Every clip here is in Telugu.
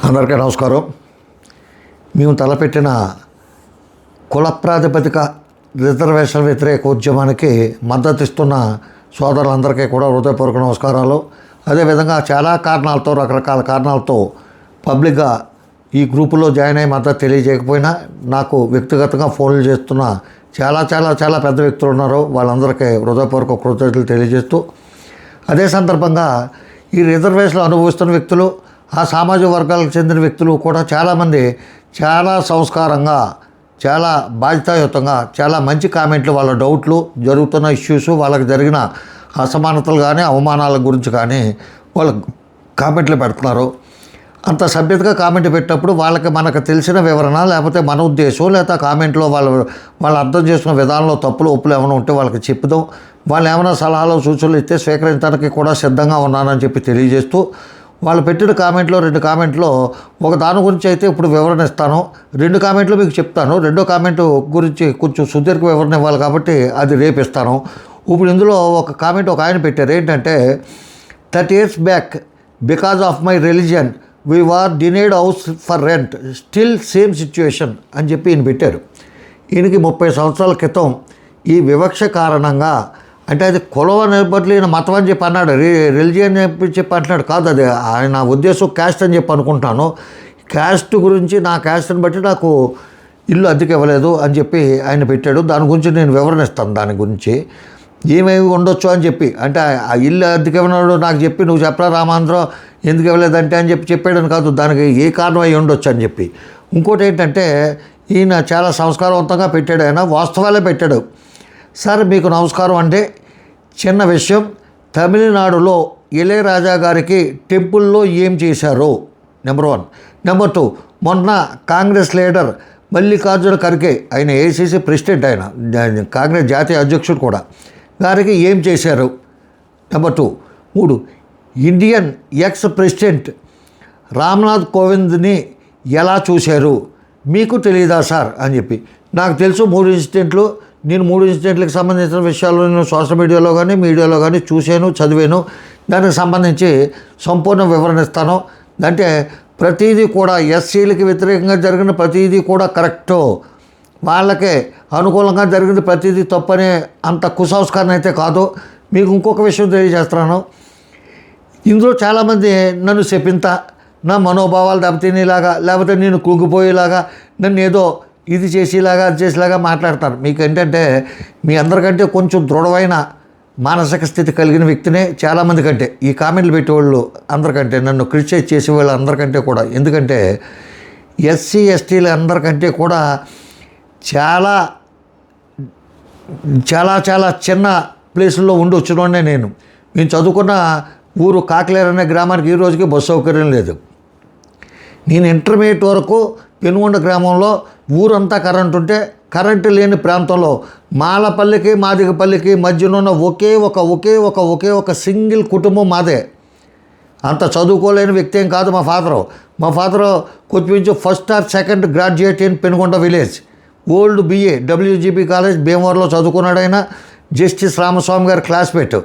అందరికీ నమస్కారం. మేము తలపెట్టిన కుల ప్రాతిపదిక రిజర్వేషన్ వ్యతిరేక ఉద్యమానికి మద్దతు ఇస్తున్న సోదరులందరికీ కూడా హృదయపూర్వక నమస్కారాలు. అదేవిధంగా చాలా కారణాలతో, రకరకాల కారణాలతో పబ్లిక్గా ఈ గ్రూపులో జాయిన్ అయ్యి మద్దతు తెలియజేయకపోయినా నాకు వ్యక్తిగతంగా ఫోన్లు చేస్తున్న చాలా పెద్ద వ్యక్తులు ఉన్నారు. వాళ్ళందరికీ హృదయపూర్వక కృతజ్ఞతలు తెలియజేస్తూ, అదే సందర్భంగా ఈ రిజర్వేషన్లు అనుభవిస్తున్న వ్యక్తులు, ఆ సామాజిక వర్గాలకు చెందిన వ్యక్తులు కూడా చాలామంది చాలా సంస్కారంగా, చాలా బాధ్యతాయుతంగా, చాలా మంచి కామెంట్లు, వాళ్ళ డౌట్లు, జరుగుతున్న ఇష్యూస్, వాళ్ళకి జరిగిన అసమానతలు కానీ అవమానాల గురించి కానీ వాళ్ళ కామెంట్లు పెడుతున్నారు. అంత సభ్యతగా కామెంట్ పెట్టినప్పుడు వాళ్ళకి మనకు తెలిసిన వివరణ, లేకపోతే మన ఉద్దేశం, లేకపోతే కామెంట్లో వాళ్ళు అర్థం చేసుకున్న విధానంలో తప్పులు ఒప్పులు ఏమైనా ఉంటే వాళ్ళకి చెప్పుదాం. వాళ్ళు ఏమైనా సలహాలు సూచనలు ఇస్తే స్వీకరించడానికి కూడా సిద్ధంగా ఉన్నానని చెప్పి తెలియజేస్తూ, వాళ్ళు పెట్టిన కామెంట్లో 2 కామెంట్లో ఒక దాని గురించి అయితే ఇప్పుడు వివరణ ఇస్తాను. 2 కామెంట్లు మీకు చెప్తాను. 2వ కామెంటు గురించి కొంచెం సుదీర్ఘ వివరణ ఇవ్వాలి కాబట్టి అది రేపు ఇస్తాను. ఇప్పుడు ఇందులో ఒక కామెంట్ ఒక ఆయన పెట్టారు. ఏంటంటే 30 years back because of my religion we are denied house for rent, still same situation అని చెప్పి ఈయన పెట్టారు. ఈయనకి 30 సంవత్సరాల క్రితం ఈ వివక్ష కారణంగా, అంటే అది కులం బదులు ఈయన మతం అని చెప్పి అన్నాడు, రిలీజియన్ చెప్పి అంటున్నాడు కాదు. అది ఆయన ఉద్దేశం క్యాస్ట్ అని చెప్పి అనుకుంటాను. క్యాస్ట్ గురించి, నా క్యాస్ట్ని బట్టి నాకు ఇల్లు అద్దెకి ఇవ్వలేదు అని చెప్పి ఆయన పెట్టాడు. దాని గురించి నేను వివరణ ఇస్తాను. దాని గురించి ఏమేమి ఉండొచ్చు అని చెప్పి, అంటే ఆ ఇల్లు అద్దెకి ఇవ్వనాడు నాకు చెప్పి నువ్వు చెప్పరా రామాంధ్రం ఎందుకు ఇవ్వలేదంటే అని చెప్పి చెప్పాడని కాదు, దానికి ఏ కారణం అయి ఉండొచ్చు అని చెప్పి. ఇంకోటి ఏంటంటే ఈయన చాలా సంస్కారవంతంగా పెట్టాడు, ఆయన వాస్తవాలే పెట్టాడు. సార్ మీకు నమస్కారం. అంటే చిన్న విషయం, తమిళనాడులో ఇళయరాజా గారికి టెంపుల్లో ఏం చేశారో నెంబర్ 1. నెంబర్ 2, మొన్న కాంగ్రెస్ లీడర్ మల్లికార్జున ఖర్గే, ఆయన ఏఐసిసి ప్రెసిడెంట్, ఆయన కాంగ్రెస్ జాతీయ అధ్యక్షుడు కూడా, గారికి ఏం చేశారు number 2. 3, Indian ex president Ramnath కోవింద్ని ఎలా చూశారు మీకు తెలియదా సార్ అని చెప్పి. నాకు తెలుసు 3 ఇన్సిడెంట్లు. నేను 3 ఇన్సిడెంట్లకు సంబంధించిన విషయాలు నేను సోషల్ మీడియాలో కానీ చూశాను, చదివాను. దానికి సంబంధించి సంపూర్ణ వివరణ ఇస్తాను. అంటే ప్రతిదీ కూడా ఎస్సీలకి వ్యతిరేకంగా జరిగిన ప్రతిదీ కూడా కరెక్టు, వాళ్ళకే అనుకూలంగా జరిగింది ప్రతిదీ తప్పనే అంత కుసంస్కారం అయితే కాదు. మీకు ఇంకొక విషయం తెలియజేస్తున్నాను. ఇందులో చాలామంది నన్ను శపింత, నా మనోభావాలు దెబ్బతినేలాగా, లేకపోతే నేను కుంగిపోయేలాగా, నన్ను ఏదో ఇది చేసేలాగా అది చేసేలాగా మాట్లాడతారు. మీకు ఏంటంటే మీ అందరికంటే కొంచెం దృఢమైన మానసిక స్థితి కలిగిన వ్యక్తినే చాలామంది కంటే, ఈ కామెంట్లు పెట్టేవాళ్ళు అందరికంటే, నన్ను క్రిటిసైజ్ చేసేవాళ్ళు అందరికంటే కూడా. ఎందుకంటే ఎస్సీ ఎస్టీలు అందరికంటే కూడా చాలా చిన్న ప్లేసుల్లో ఉండి వచ్చినోడే నేను చదువుకున్న ఊరు కాకిలేరు అనే గ్రామానికి ఈ రోజుకి బస్సు సౌకర్యం లేదు. నేను ఇంటర్మీడియట్ వరకు పెనుగొండ గ్రామంలో ఊరంతా కరెంటు ఉంటే, కరెంటు లేని ప్రాంతంలో మాలపల్లికి మాదిగపల్లికి మధ్యన ఉన్న ఒకే ఒక సింగిల్ కుటుంబం మాదే. అంత చదువుకోలేని వ్యక్తి ఏం కాదు మా ఫాదరు కొంచెం first or second graduate in Penugonda village, old BA WGB college భీమవరంలో చదువుకున్నాడు. ఆయన జస్టిస్ రామస్వామి గారి క్లాస్మేట్.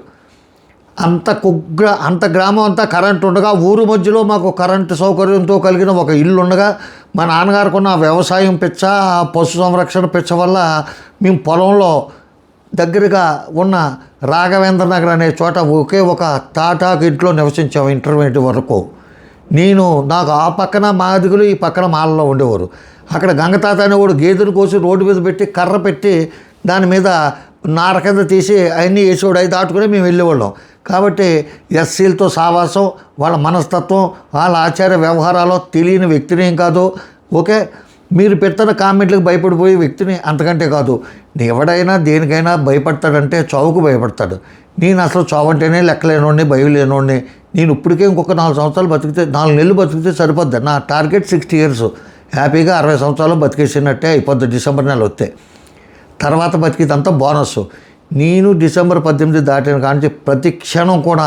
అంత గ్రామం అంతా కరెంటు ఉండగా, ఊరు మధ్యలో మాకు కరెంటు సౌకర్యంతో కలిగిన ఒక ఇల్లు ఉండగా, మా నాన్నగారికి ఉన్న వ్యవసాయం పిచ్చ, పశు సంరక్షణ పిచ్చ వల్ల మేము పొలంలో దగ్గరగా ఉన్న రాఘవేంద్ర నగర్ అనే చోట ఒకే ఒక తాటాకు ఇంట్లో నివసించాము ఇంటర్మీడియట్ వరకు. నాకు ఆ పక్కన మాదిగులు, ఈ పక్కన మాలలో ఉండేవారు. అక్కడ గంగతాత అనేవాడు గేదెను కోసి రోడ్డు మీద పెట్టి కర్ర పెట్టి దాని మీద నార కింద తీసి అవన్నీ వేసేవాడు. అవి దాటుకుని మేము వెళ్ళేవాళ్ళం. కాబట్టి ఎస్సీలతో సావాసం, వాళ్ళ మనస్తత్వం, వాళ్ళ ఆచార వ్యవహారాలు తెలియని వ్యక్తినేం కాదు. ఓకే, మీరు పెడుతున్న కామెంట్లకు భయపడిపోయే వ్యక్తిని అంతకంటే కాదు. ఎవడైనా దేనికైనా భయపడతాడంటే చావుకు భయపడతాడు. నేను అసలు చావు అంటేనే లెక్కలేనోడిని, భయం లేనోడిని. నేను ఇప్పటికే ఇంకొక 4 సంవత్సరాలు బతికితే, 4 నెలలు బతికితే సరిపోద్ది. నా టార్గెట్ 60 years. హ్యాపీగా 60 సంవత్సరాలు బతికేసినట్టే అయిపోద్ది డిసెంబర్ నెల వస్తే. తర్వాత బతికిదంతా బోనస్. నేను డిసెంబర్ 18 దాటిన కానీ ప్రతి క్షణం కూడా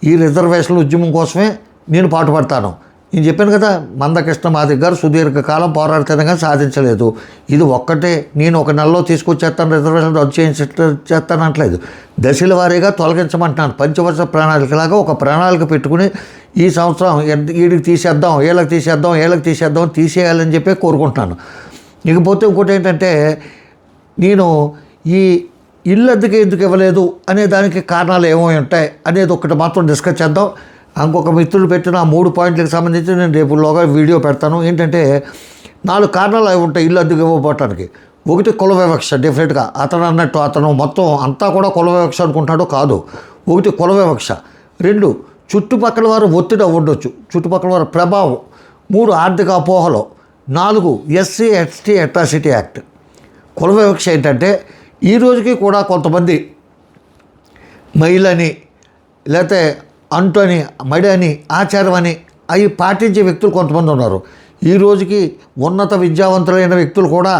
ఈ రిజర్వేషన్ల ఉద్యమం కోసమే నేను పాటుపడతాను. నేను చెప్పాను కదా, మందకృష్ణ మాదిగ గారు సుదీర్ఘకాలం పోరాడితేనే కానీ సాధించలేదు. ఇది ఒక్కటే నేను ఒక నెలలో తీసుకొచ్చేస్తాను, రిజర్వేషన్ రద్దు చేస్తాను అనట్లేదు. దశల వారీగా తొలగించమంటున్నాను. పంచవర్ష ప్రణాళికలాగా ఒక ప్రణాళిక పెట్టుకుని ఈ సంవత్సరం వీడికి తీసేద్దాం, వీళ్ళకి తీసేద్దాం తీసేయాలని చెప్పి కోరుకుంటున్నాను. ఇకపోతే ఇంకోటి ఏంటంటే, నేను ఈ ఇల్లు అద్దెకి ఎందుకు ఇవ్వలేదు అనే దానికి కారణాలు ఏమో ఉంటాయి అనేది ఒకటి మాత్రం డిస్కస్ చేద్దాం. ఇంకొక మిత్రులు పెట్టిన 3 పాయింట్లకు సంబంధించి నేను రేపులోగా వీడియో పెడతాను. ఏంటంటే 4 కారణాలు అవి ఉంటాయి ఇల్లు అద్దెకి ఇవ్వకపోవటానికి. ఒకటి కుల వివక్ష, డెఫినెట్గా అతను అన్నట్టు అతను మొత్తం అంతా కూడా కుల వివక్ష అనుకుంటాడో కాదు. ఒకటి కుల వివక్ష. 2 చుట్టుపక్కల వారు ఒత్తిడి అవ్వడొచ్చు, చుట్టుపక్కల వారి ప్రభావం. 3 ఆర్థిక అపోహలు. 4 ఎస్సీ ఎస్టీ అట్రాసిటీ యాక్ట్. కుల వివక్ష ఏంటంటే ఈ రోజుకి కూడా కొంతమంది మైలని లేకపోతే అంటు అని, మడి అని, ఆచారం అని అవి పాటించే వ్యక్తులు కొంతమంది ఉన్నారు. ఈ రోజుకి ఉన్నత విద్యావంతులైన వ్యక్తులు కూడా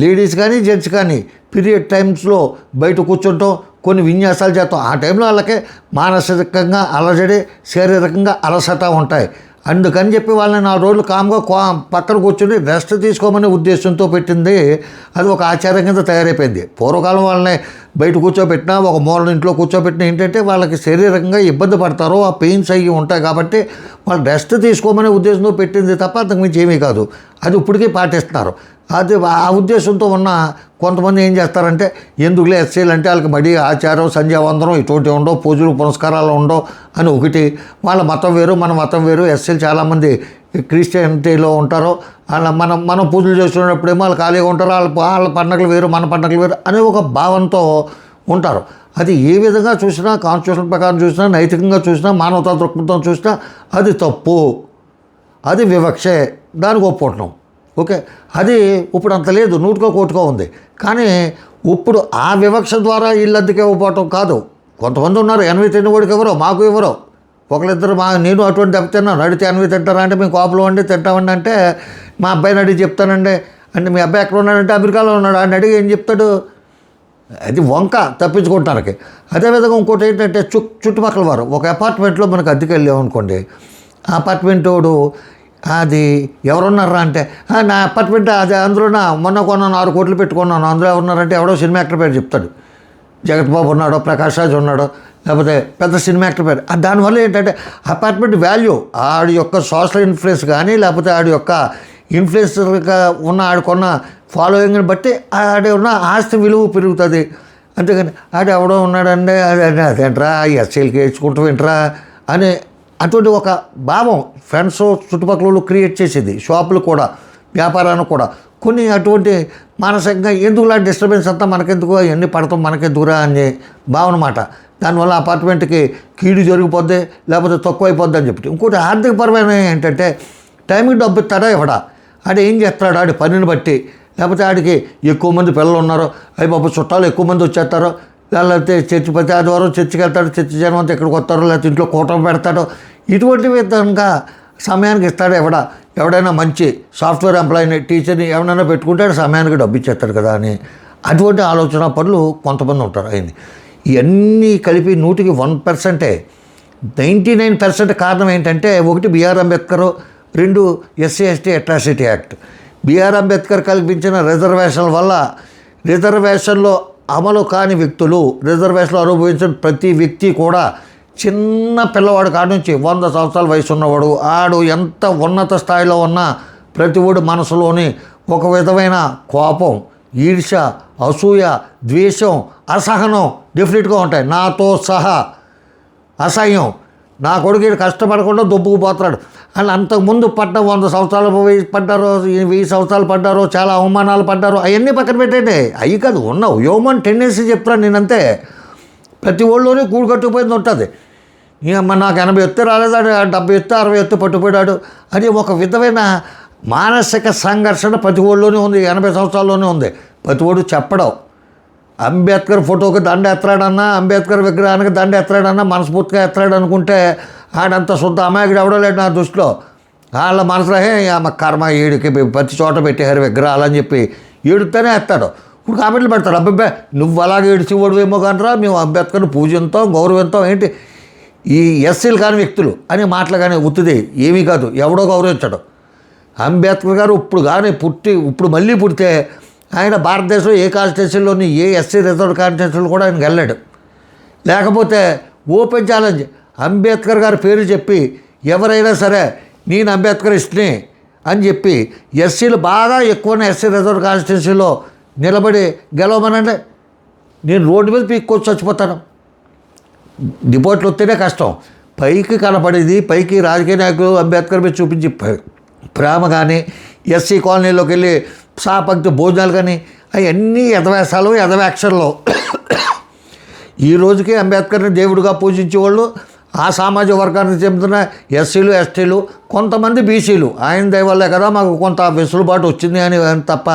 లేడీస్ కానీ జెంట్స్ కానీ పీరియడ్ టైమ్స్లో బయట కూర్చుంటాం, కొన్ని విన్యాసాలు చేస్తాం. ఆ టైంలో వాళ్ళకే మానసికంగా అలజడి, శారీరకంగా అలసట ఉంటాయి. అందుకని చెప్పి వాళ్ళని 4 రోజులు కామ్గా పక్కన కూర్చొని రెస్ట్ తీసుకోమనే ఉద్దేశంతో పెట్టింది. అది ఒక ఆచారం కింద తయారైపోయింది. పూర్వకాలం వాళ్ళని బయట కూర్చోబెట్టినా, ఒక మూల ఇంట్లో కూర్చోబెట్టినా ఏంటంటే వాళ్ళకి శారీరకంగా ఇబ్బంది పడతారో, ఆ పెయిన్స్ అయ్యి ఉంటాయి కాబట్టి వాళ్ళు రెస్ట్ తీసుకోమనే ఉద్దేశంతో పెట్టింది తప్ప అంతకుమించి ఏమీ కాదు. అది ఇప్పటికీ పాటిస్తున్నారు. అది ఆ ఉద్దేశంతో ఉన్న కొంతమంది ఏం చేస్తారంటే, ఎందుకులే ఎస్సీలు అంటే వాళ్ళకి మడి, ఆచారం, సంధ్యావందనం ఇటువంటివి ఉండవు, పూజలు పునస్కారాలు ఉండవు అని ఒకటి. వాళ్ళ మతం వేరు, మన మతం వేరు. ఎస్సీలు చాలామంది క్రిస్టియానిటీలో ఉంటారు. వాళ్ళ మనం పూజలు చేస్తున్నప్పుడేమో వాళ్ళు ఖాళీగా ఉంటారు, వాళ్ళ పండుగలు వేరు, మన పండుగలు వేరు అనే ఒక భావంతో ఉంటారు. అది ఏ విధంగా చూసినా, కాన్స్టిట్యూషన్ ప్రకారం చూసినా, నైతికంగా చూసినా, మానవతా దృక్పథం చూసినా అది తప్పు, అది వివక్షే, దానికి ఒప్పుకుంటున్నాం. ఓకే, అది ఇప్పుడు అంత లేదు, 100కో 1 ఉంది. కానీ ఇప్పుడు ఆ వివక్ష ద్వారా ఇల్లు అద్దెకి ఇవ్వకపోవటం కాదు. కొంతమంది ఉన్నారు 80 తిన్నవాడికి ఎవరో, మాకు ఎవరో ఒకళ్ళిద్దరు. నేను అటువంటి దెబ్బతిన్నాను. అడిగితే 80 తింటారా అంటే మేము కోపలు వండి తింటామండి అంటే, మా అబ్బాయిని అడిగి చెప్తానండి అంటే, మీ అబ్బాయి ఎక్కడ ఉన్నాడంటే అమెరికాలో ఉన్నాడు, ఆయన అడిగి ఏం చెప్తాడు? అది వంక తప్పించుకుంటానికి. అదేవిధంగా ఇంకోటి ఏంటంటే చుట్టుపక్కల వారు ఒక అపార్ట్మెంట్లో మనకు అద్దెకి వెళ్ళామనుకోండి, ఆ అపార్ట్మెంట్ వాడు అది ఎవరున్నారా అంటే, నా అపార్ట్మెంట్ అది అందులో మొన్న కొన్నాను 6 కోట్లు పెట్టుకున్నాను, అందులో ఎవరున్నారంటే ఎవడో సినిమా యాక్టర్ పేరు చెప్తాడు. జగత్ బాబు ఉన్నాడో, ప్రకాష్ రాజ్ ఉన్నాడో, లేకపోతే పెద్ద సినిమా యాక్టర్ పేరు. దానివల్ల ఏంటంటే అపార్ట్మెంట్ వాల్యూ, ఆడి యొక్క సోషల్ ఇన్ఫ్లుయెన్స్ కానీ, లేకపోతే ఆడి యొక్క ఇన్ఫ్లుయెన్సర్గా ఉన్న ఆడుకున్న ఫాలోయింగ్ని బట్టి ఆడి ఉన్న ఆస్తి విలువ పెరుగుతుంది. అంతేగాని ఆడు ఎవడో ఉన్నాడంటే అదేంట్రా ఎస్సీలకి వేసుకుంటూ వింటరా అని అటువంటి ఒక భావం ఫ్రెండ్స్ చుట్టుపక్కల క్రియేట్ చేసేది. షాపులు కూడా, వ్యాపారానికి కూడా కొన్ని అటువంటి మానసికంగా ఎందుకులా డిస్టర్బెన్స్ అంతా మనకెందుకు, అవన్నీ పడతాం మనకెందుకురా అనే భావన మాట. దానివల్ల అపార్ట్మెంట్కి కీడు జరిగిపోద్ది, లేకపోతే తక్కువ అయిపోద్ది అని చెప్పి. ఇంకోటి ఆర్థికపరమైన ఏంటంటే, టైంకి డబ్బు ఇస్తాడా ఇవ్వడా, ఆడు ఏం చేస్తాడు ఆడి పనిని బట్టి, లేకపోతే ఆడికి ఎక్కువ మంది పిల్లలు ఉన్నారో, అవి పాప చుట్టాలు ఎక్కువ మంది వచ్చేస్తారో, లేకపోతే చర్చి ప్రతి ఆదివారం చర్చికి వెళ్తాడు, చర్చి జనం అంతా ఇక్కడికి వస్తారో, లేకపోతే ఇంట్లో కూటమి పెడతాడో, ఇటువంటి విధంగా సమయానికి ఇస్తాడు ఎవడైనా మంచి సాఫ్ట్వేర్ ఎంప్లాయీని, టీచర్ని ఎవరైనా పెట్టుకుంటాడు, సమయానికి డబ్బు ఇచ్చేస్తాడు కదా అని అటువంటి ఆలోచన పనులు కొంతమంది ఉంటారు. అయింది ఇవన్నీ కలిపి 100కి 1%. 99% కారణం ఏంటంటే, 1 BR Ambedkar, 2 SC ST atrocity act. BR Ambedkar కల్పించిన రిజర్వేషన్ల వల్ల రిజర్వేషన్లో అమలు కాని వ్యక్తులు, రిజర్వేషన్లు అనుభవించిన ప్రతి వ్యక్తి కూడా చిన్న పిల్లవాడు కాడి నుంచి 100 సంవత్సరాల వయసు ఉన్నవాడు, ఆడు ఎంత ఉన్నత స్థాయిలో ఉన్నా ప్రతివాడు మనసులోని ఒక విధమైన కోపం, ఈర్ష్య, అసూయ, ద్వేషం, అసహనం డెఫినెట్గా ఉంటాయి. నాతో సహా అసహ్యం, నా కొడుకు కష్టపడకుండా దొబ్బుకుపోతాడు అని. అంతకుముందు 100 సంవత్సరాలు పడ్డారో, 1000 సంవత్సరాలు పడ్డారో, చాలా అవమానాలు పడ్డారో, అవన్నీ పక్కన పెట్టండి. అవి కాదు, ఉన్న హ్యూమన్ టెండెన్సీ చెప్తాను నేనంతే. ప్రతి ఊళ్ళోనే కూడు కట్టుకుపోయింది ఉంటుంది. నాకు 80 ఎత్తు రాలేదాడు, 70 ఎత్తు 60 ఎత్తు పట్టుపోయాడు అని ఒక విధమైన మానసిక సంఘర్షణ ప్రతి ఊళ్ళోనే ఉంది. 80 సంవత్సరాల్లోనే ఉంది. ప్రతి ఊడు చెప్పడం, అంబేద్కర్ ఫోటోకి దండ ఎత్తరాడన్నా, అంబేద్కర్ విగ్రహానికి దండ ఎత్తరాడన్నా, మనస్ఫూర్తిగా ఎత్తరాడు అనుకుంటే ఆడంత సొంత అమాయకుడు ఎవడో లేడు నా దృష్టిలో. వాళ్ళ మనసులో ఆమె కర్మ, ఏడికి ప్రతి చోట పెట్టేవారు విగ్రహాలని చెప్పి ఏడుతూనే ఎత్తాడు. ఇప్పుడు కామెంట్లు పెడతారు, అబ్బాయి నువ్వు అలాగే ఏడిచివాడువేమో కానరా, మేము అంబేద్కర్ని పూజిస్తాం, గౌరవిస్తాం ఏంటి. ఈ ఎస్సీలు కాని వ్యక్తులు అని మాటలు కానీ ఉత్తుదే ఏమీ కాదు, ఎవడో గౌరవించడం. అంబేద్కర్ గారు ఇప్పుడు మళ్ళీ పుడితే ఆయన భారతదేశంలో ఏ కాన్స్టిట్యూన్సీలోని ఏ ఎస్సీ రిజర్వ్ కాన్స్టిట్యూన్సీలో కూడా ఆయనకి వెళ్ళాడు. లేకపోతే ఓపెన్ ఛాలెంజ్ అంబేద్కర్ గారి పేరు చెప్పి ఎవరైనా సరే నేను అంబేద్కర్ ఇష్టనే అని చెప్పి ఎస్సీలు బాగా ఎక్కువ ఎస్సీ రిజర్వ్ కాన్స్టిట్యూన్సీలో నిలబడి గెలవమనండి, నేను రోడ్డు మీద పీక్కొచ్చి చచ్చిపోతాను. డిపోట్లు వస్తేనే కష్టం. పైకి కనపడేది, పైకి రాజకీయ నాయకులు అంబేద్కర్ మీద చూపించి ప్రేమ కానీ, ఎస్సీ కాలనీలోకి వెళ్ళి సాపంక్తి భోజనాలు కానీ అవన్నీ ఎదవేశాలు, ఎదవేక్షన్లు. ఈ రోజుకి అంబేద్కర్ని దేవుడిగా పూజించేవాళ్ళు ఆ సామాజిక వర్గానికి చెందుతున్న ఎస్సీలు, ఎస్టీలు, కొంతమంది బీసీలు. ఆయన దయ వల్లే కదా మాకు కొంత వెసులుబాటు వచ్చింది అని తప్ప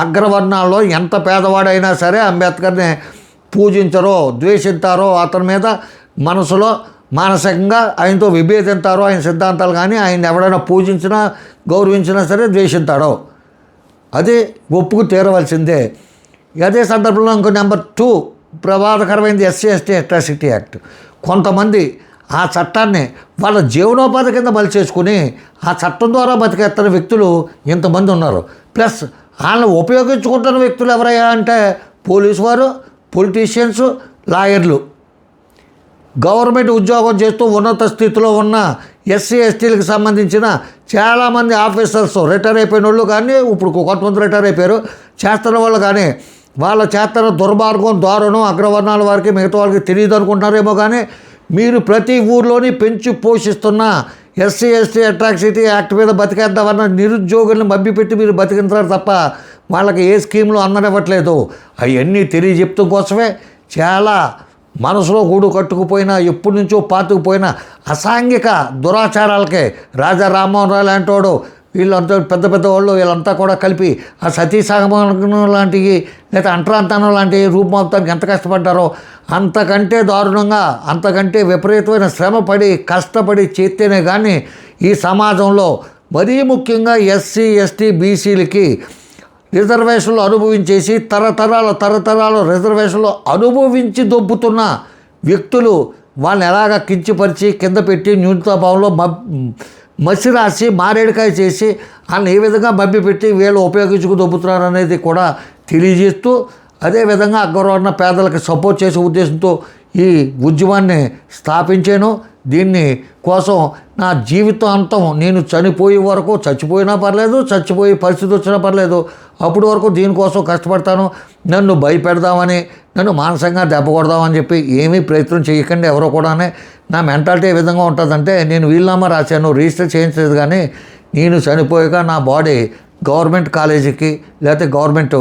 అగ్రవర్ణాల్లో ఎంత పేదవాడైనా సరే అంబేద్కర్ని పూజించరో, ద్వేషిస్తారో, అతని మీద మనసులో మానసికంగా ఆయనతో విభేదింతారో, ఆయన సిద్ధాంతాలు కానీ ఆయన ఎవడైనా పూజించినా గౌరవించినా సరే ద్వేషిస్తాడో అది ఒప్పుకు తీరవలసిందే. అదే సందర్భంలో ఇంకో నెంబర్ 2 ప్రమాదకరమైనది ఎస్సీ ఎస్టీ అట్రాసిటీ యాక్ట్. కొంతమంది ఆ చట్టాన్ని వాళ్ళ జీవనోపాధి కింద మలిచేసుకుని ఆ చట్టం ద్వారా బతికేస్తున్న వ్యక్తులు ఇంతమంది ఉన్నారు. ప్లస్ వాళ్ళని ఉపయోగించుకుంటున్న వ్యక్తులు ఎవరయ్యా అంటే పోలీసు వారు, పొలిటీషియన్స్, లాయర్లు. గవర్నమెంట్ ఉద్యోగం చేస్తూ ఉన్నత స్థితిలో ఉన్న ఎస్సీ ఎస్టీలకు సంబంధించిన చాలామంది ఆఫీసర్స్ రిటైర్ అయిపోయిన వాళ్ళు కానీ, ఇప్పుడు కొంతమంది రిటైర్ అయిపోయారు, చేస్తున్న వాళ్ళు కానీ వాళ్ళ చేస్తున్న దుర్మార్గం, దారుణం అగ్రవర్ణాల వారికి మిగతా వాళ్ళకి తెలియదు అనుకుంటున్నారేమో. కానీ మీరు ప్రతి ఊర్లోని పెంచి పోషిస్తున్న ఎస్సీ ఎస్టీ అట్రాసిటీ యాక్ట్ మీద బతికేద్దామన్న నిరుద్యోగులను మభ్యపెట్టి మీరు బతికింటారు తప్ప వాళ్ళకి ఏ స్కీములు అందనివ్వట్లేదు. అవన్నీ తెలియజెప్పడం కోసమే చాలా మనసులో గూడు కట్టుకుపోయిన, ఎప్పటి నుంచో పాతుకుపోయిన అసాంఘిక దురాచారాలకే రాజా రామ్మోహన్ రావు లాంటివాడు, వీళ్ళంతా పెద్ద పెద్ద వాళ్ళు వీళ్ళంతా కూడా కలిపి ఆ సతీ సహగమనం లాంటివి లేదా అంటరాంతనం లాంటి రూపుమాపుతానికి ఎంత కష్టపడ్డారో అంతకంటే దారుణంగా, అంతకంటే విపరీతమైన శ్రమపడి కష్టపడి చేస్తేనే కానీ ఈ సమాజంలో మరీ ముఖ్యంగా ఎస్సీ ఎస్టీ బీసీలకి రిజర్వేషన్లు అనుభవించేసి తరతరాలు రిజర్వేషన్లు అనుభవించి దొబ్బుతున్న వ్యక్తులు వాళ్ళని ఎలాగ కించిపరిచి కింద పెట్టి న్యూనతాభావంలో మసి రాసి మారేడుకాయ చేసి వాళ్ళని ఏ విధంగా మభ్యపెట్టి వీళ్ళు ఉపయోగించుకు దొబ్బుతున్నారు అనేది కూడా తెలియజేస్తూ, అదేవిధంగా అగ్రవర్ణ పేదలకు సపోర్ట్ చేసే ఉద్దేశంతో ఈ ఉద్యమాన్ని స్థాపించాను. దీన్ని కోసం నా జీవితాంతం నేను చనిపోయే వరకు, చచ్చిపోయినా పర్లేదు, చచ్చిపోయే పరిస్థితి వచ్చినా పర్లేదు, అప్పటి వరకు దీనికోసం కష్టపడతాను. నన్ను భయపెడదామని, నన్ను మానసికంగా దెబ్బ కొడదామని చెప్పి ఏమీ ప్రయత్నం చేయకండి ఎవరో కూడానే. నా మెంటాలిటీ ఏ విధంగా ఉంటుందంటే, నేను వీలునామా రాశాను, రిజిస్టర్ చేయించలేదు, కానీ నేను చనిపోయాక నా బాడీ గవర్నమెంట్ కాలేజీకి లేకపోతే గవర్నమెంట్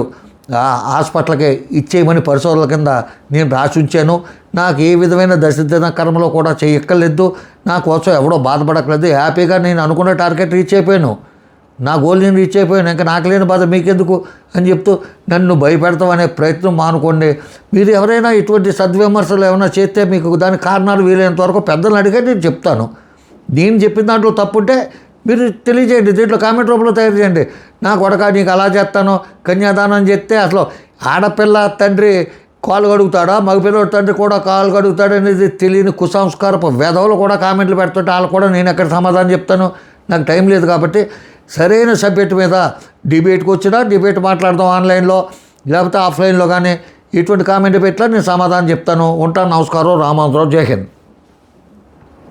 హాస్పిటల్కి ఇచ్చేయమని పరిశోధనల కింద నేను రాసి ఉంచాను. నాకు ఏ విధమైన దశదిన కర్మలో కూడా చేయక్కర్లేదు, నా కోసం ఎవడో బాధపడక్కర్లేదు. హ్యాపీగా నేను అనుకున్న టార్గెట్ రీచ్ అయిపోయాను, నా గోల్ నేను రీచ్ అయిపోయాను, ఇంకా నాకు లేని బాధ మీకెందుకు అని చెప్తూ నన్ను భయపెడతామనే ప్రయత్నం మానుకోండి. మీరు ఎవరైనా ఇటువంటి సద్విమర్శలు ఏమైనా చేస్తే మీకు దానికి కారణాలు వీలైనంత వరకు పెద్దలను అడిగే నేను చెప్తాను. నేను చెప్పిన దాంట్లో తప్పుంటే మీరు తెలియజేయండి, దీంట్లో కామెంట్ రూపంలో తయారు చేయండి. నా కొడక నీకు అలా చేస్తాను, కన్యాదానం చేస్తే అసలు ఆడపిల్ల తండ్రి కాలు కడుగుతాడా, మగపిల్లడు తండ్రి కూడా కాలు కడుగుతాడు అనేది తెలియని కుసంస్కారపు వెధవలు కూడా కామెంట్లు పెడుతుంటే వాళ్ళు కూడా నేను ఎక్కడ సమాధానం చెప్తాను, నాకు టైం లేదు. కాబట్టి సరైన సబ్జెక్ట్ మీద డిబేట్కి వచ్చినా డిబేట్ మాట్లాడదాం, ఆన్లైన్లో లేకపోతే ఆఫ్లైన్లో కానీ ఇటువంటి కామెంట్ పెట్టినా నేను సమాధానం చెప్తాను. ఉంటాను. నమస్కారం. రామాంతరావు. జై హింద్.